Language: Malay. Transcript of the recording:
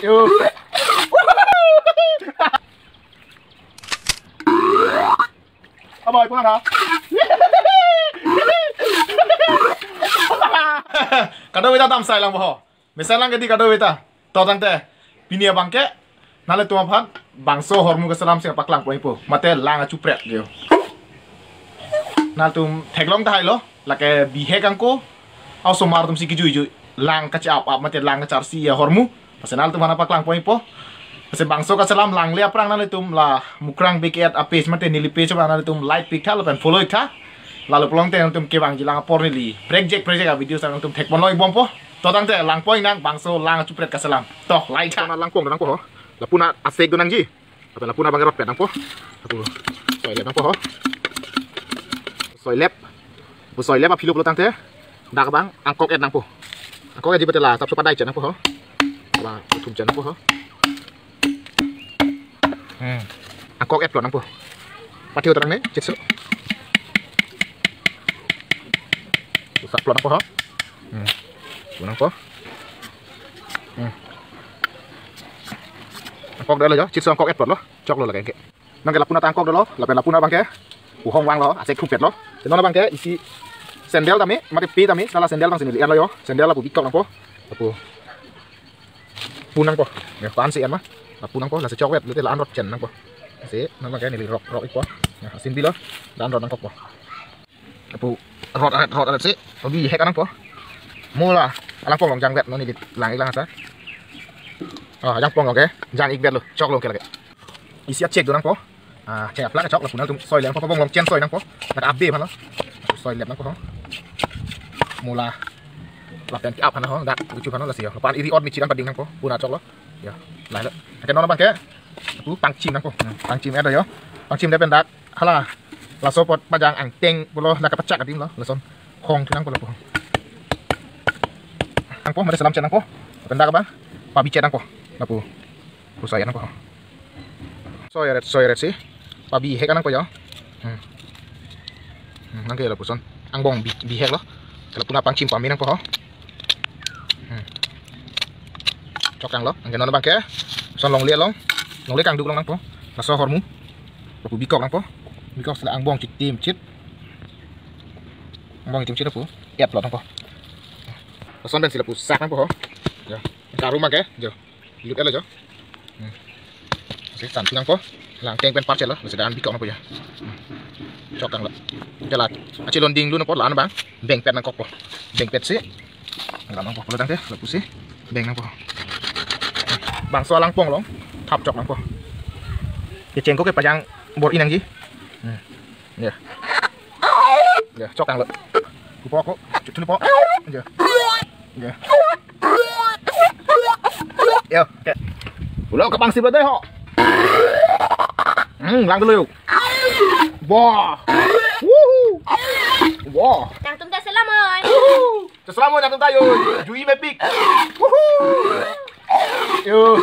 Yo. Aboy pun ada. Kado beta tam sai lang boh. Misal lang kedi kado beta. To tang te. Pinia bangke. Nale tuma phan bangso hormu ke salam sing paklang poi po. Mate lang chupret yo. Nal tum theglong ta hai lo. Lake bihe kangko. Au somar tum siki ju lang kacap ap mate lang kacar si hormu. Pasenal tum mana paklang poi po. Pase bangso ka salam lang le aprang nale tum la mukrang biket apes mate nilipe coba nale tum like pik tha lo pen follow tha. Lalu pulang teh tum kebang jilang apor nili. Project video sang tum tek monoi bom po. Totang teh lang poi nang bangso lang cupret ka salam. Toh like tha lang pong nang po ho. Lapuna asek donang ji. Apa lapuna bang ropet nang po. Apu soi lep nang po ho. Soi lep. Bu soi lep apilu pulang teh. Dak bang angkok et nang po. Angkok et ji betela tap sopadai jen nang po ho. Bang tum jen nang po ho. Angkok et plot nang po. Patiu terang ne citsu. Sak plot nang po ho. Nang po. Angkok dah lo, citsu angkok et plot lo. Cok lo la ke. Nang ke lapuna angkok dah lo, lapen lapuna bang ke. Uhong wang lo, asek kupet lo. Tenona bang ke isi sendal tami, mati pi tami, salah sendal bang sini lian lo yo. Sendal la bu bikok nang po. Apu. Punang po. Ya pan si an mah. Punang po la se cok wet, lu te la an rot jen nang po. Si, nang bang ke ni rok ik po. Ya sin bi lo. La an rot angkok po. Apu rot ada si. Obi hek nang po. Mula alang pong long jang bet no ni lang ilang sa. Jang pong oke. Jang ik bet lo. Cok lo ke lagi. Isi cek do nang po. Cek plak cok la punang tum soi lem po pong long chen soi nang po. Nak abe pan lo. Soi lem nang po. Mula la pen ki ap pan ho dak lucu pan lo la si yo. Pan iri od mi cidan pading nang po. Puna cok lo. Ya. Lai lo. Ke no bang ke. Tu pang chim nang po. Pang chim ada yo. Pang chim da pen dak. Hala. La sopot pajang ang teng pulo la kapacak adim lo. La son khong tu nang po lo po. Nang po, mari salam chat nang po. Penda ka ba? Pabi chat nang po. Napu. Pusaya nang po. Soyret si. Pabi hek nang po yo. Nang ke la puson. Ang bong bi hek lo. Kalau puna pang chim pami nang po ho. Cokang lo. Ang genon bang ke. Son long liat long. Long liat kang duk long nang po. La so hormu. Papu bikok nang po. Bikok sela ang bong citim cit. Ang bong citim cit po. Iat lo nang po. Son dan sila pusak nang po ho. Ya. Karu mak ke, jo. Lut elo jo. San nang po. Lang teng pen parcel lo, sedaan bikok nang po ya. Cokang lo. Jala. Aci londing lu nang po lan bang. Beng pet nang kok po. Beng pet si. Nang nang po lo tang te, lo pusi. Beng nang po. Bang so lang pong long. Thap cok nang po. Ke ceng ko ke pajang bor inang ji. Ya. Ya, cokang lo. Kupo ko. Cutu po. Ya. Ya. Yo, oke. Ulo ke pangsi betul ho. Lang dulu yuk. Wah. Wuhu. Wah. Nang tum ta selamoy. Selamat nang tum tayo. Jui mepik. Wuhu. Yo.